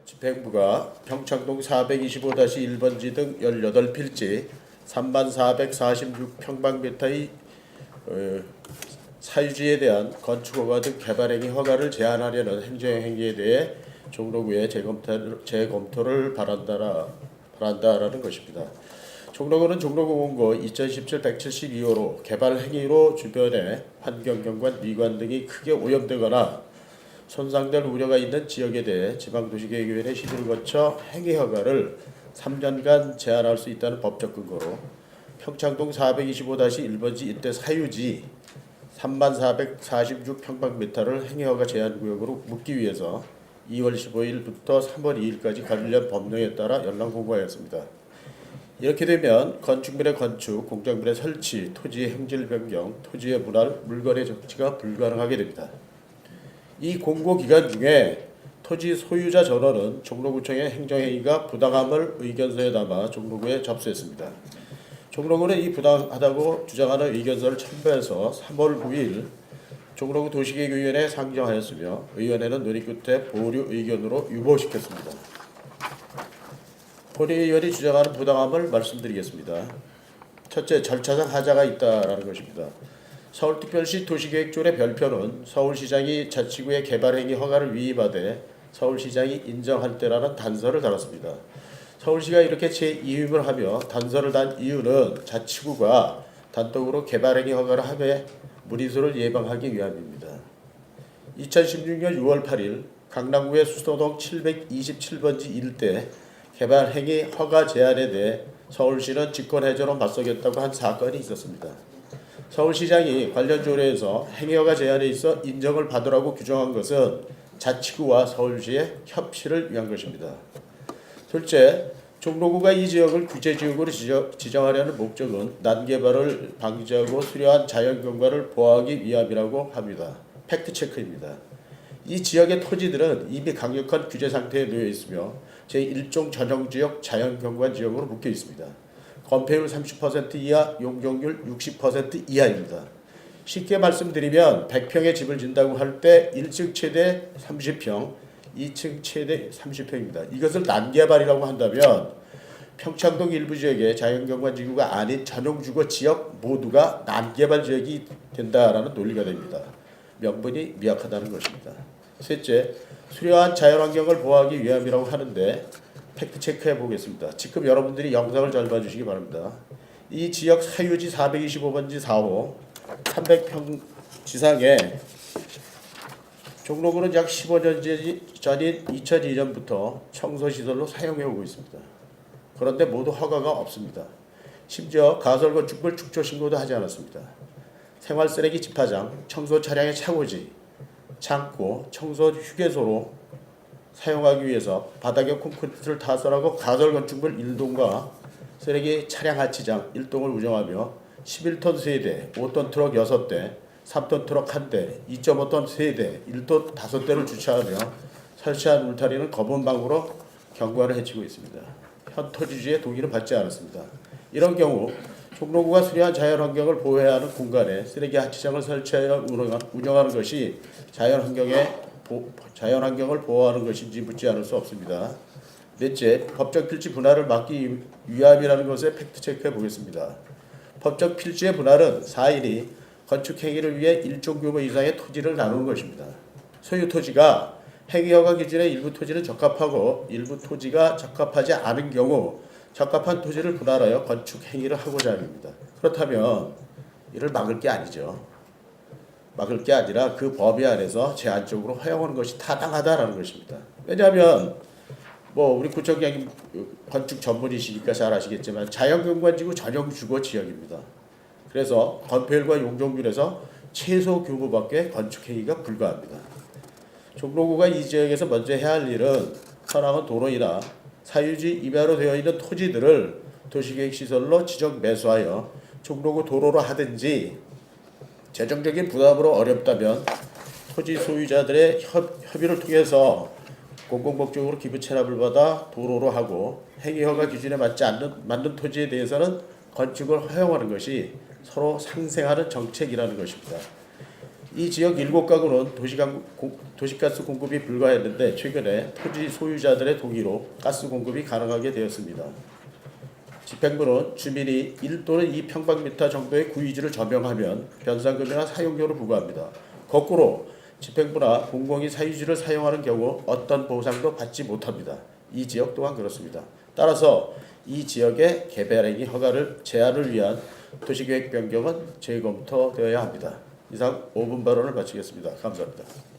집행부가 평창동 425-1번지 등 18필지 3446평방미터의 사유지에 대한 건축허가 등 개발행위 허가를 제한하려는 행정행위에 대해 종로구에 재검토를 바란다라는 것입니다. 종로구는 종로공원구 2017-172호로 개발 행위로 주변의 환경경관, 미관 등이 크게 오염되거나 손상될 우려가 있는 지역에 대해 지방도시계획위원회 심의를 거쳐 행위허가를 3년간 제한할 수 있다는 법적 근거로 평창동 425-1번지 일대 사유지 3446평방미터를 행위허가 제한구역으로 묻기 위해서 2월 15일부터 3월 2일까지 관련 법령에 따라 연락 공고하였습니다. 이렇게 되면 건축물의 건축, 공작물의 설치, 토지의 행질 변경, 토지의 분할, 물건의 적치가 불가능하게 됩니다. 이 공고 기간 중에 토지 소유자 전원은 종로구청의 행정행위가 부당함을 의견서에 담아 종로구에 접수했습니다. 종로구는 이 부당하다고 주장하는 의견서를 첨부해서 3월 9일 종로구 도시계획위원회에 상정하였으며 의원회는 논의 끝에 보류 의견으로 유보시켰습니다. 본의원이 주장하는 부당함을 말씀드리겠습니다. 첫째, 절차상 하자가 있다라는 것입니다. 서울특별시 도시계획조례 별표는 서울시장이 자치구의 개발행위 허가를 위의받아 서울시장이 인정할 때라는 단서를 달았습니다. 서울시가 이렇게 제2임을 하며 단서를 단 이유는 자치구가 단독으로 개발행위 허가를 하되 무리수를 예방하기 위함입니다. 2016년 6월 8일 강남구의 수도동 727번지 일대 개발행위 허가 제한에 대해 서울시는 직권해제로 맞서겠다고 한 사건이 있었습니다. 서울시장이 관련 조례에서 행위허가 제한에 있어 인정을 받으라고 규정한 것은 자치구와 서울시의 협치를 위한 것입니다. 둘째, 종로구가 이 지역을 규제지역으로 지정하려는 목적은 난개발을 방지하고 수려한 자연경관을 보호하기 위함이라고 합니다. 팩트체크입니다. 이 지역의 토지들은 이미 강력한 규제 상태에 놓여 있으며 제1종 전용지역 자연경관지역으로 묶여 있습니다. 건폐율 30% 이하, 용적률 60% 이하입니다. 쉽게 말씀드리면 100평의 집을 짓는다고 할 때 1층 최대 30평, 2층 최대 30평입니다. 이것을 난개발이라고 한다면 평창동 일부 지역의 자연경관지구가 아닌 전용주거 지역 모두가 난개발 지역이 된다라는 논리가 됩니다. 명분이 미약하다는 것입니다. 셋째, 수려한 자연환경을 보호하기 위함이라고 하는데 팩트 체크해 보겠습니다. 지금 여러분들이 영상을 잘 봐주시기 바랍니다. 이 지역 사유지 425번지 4호 300평 지상에 종로구는 약 15년 전인 2002년부터 청소시설로 사용해 오고 있습니다. 그런데 모두 허가가 없습니다. 심지어 가설건축물 축조 신고도 하지 않았습니다. 생활쓰레기 집화장, 청소 차량의 차고지, 창고, 청소 휴게소로 사용하기 위해서 바닥에 콘크리트를 타설하고 가설건축물 1동과 쓰레기 차량 하치장 1동을 운영하며 11톤 3대, 5톤 트럭 6대, 3톤 트럭 1대, 2.5톤 3대, 1톤 5대를 주차하며 설치한 울타리는 검은방으로 경관을 해치고 있습니다. 현 토지주의 동의를 받지 않았습니다. 이런 경우 종로구가 수려한 자연환경을 보호해야 하는 공간에 쓰레기 하치장을 설치하여 운영하는 것이 자연환경을 보호하는 것인지 묻지 않을 수 없습니다. 넷째, 법적 필지 분할을 막기 위함이라는 것에 팩트체크해 보겠습니다. 법적 필지의 분할은 4인이 건축행위를 위해 일정 규모 이상의 토지를 나누는 것입니다. 소유 토지가 행위허가 기준의 일부 토지는 적합하고 일부 토지가 적합하지 않은 경우 적합한 토지를 분할하여 건축행위를 하고자 합니다. 그렇다면 이를 막을 게 아니죠. 막을 게 아니라 그 범위 안에서 제한적으로 허용하는 것이 타당하다라는 것입니다. 왜냐하면 우리 구청장님 건축 전문이시니까 잘 아시겠지만 자연경관지구 전용 주거 지역입니다. 그래서 건폐율과 용적률에서 최소 규모밖에 건축행위가 불가합니다. 종로구가 이 지역에서 먼저 해야 할 일은 현황은 도로이나 사유지 이하로 되어 있는 토지들을 도시계획시설로 지정 매수하여 종로구 도로로 하든지 재정적인 부담으로 어렵다면 토지 소유자들의 협의를 통해서 공공목적으로 기부 체납을 받아 도로로 하고 행위허가 기준에 맞는 토지에 대해서는 건축을 허용하는 것이 서로 상생하는 정책이라는 것입니다. 이 지역 7가구는 도시가스 공급이 불가했는데 최근에 토지 소유자들의 동의로 가스 공급이 가능하게 되었습니다. 집행부는 주민이 1 또는 2평방미터 정도의 구유지를 점용하면 변상금이나 사용료를 부과합니다. 거꾸로 집행부나 공공이 사유지를 사용하는 경우 어떤 보상도 받지 못합니다. 이 지역 또한 그렇습니다. 따라서 이 지역의 개발행위 허가를 제한을 위한 도시계획 변경은 재검토되어야 합니다. 이상 5분 발언을 마치겠습니다. 감사합니다.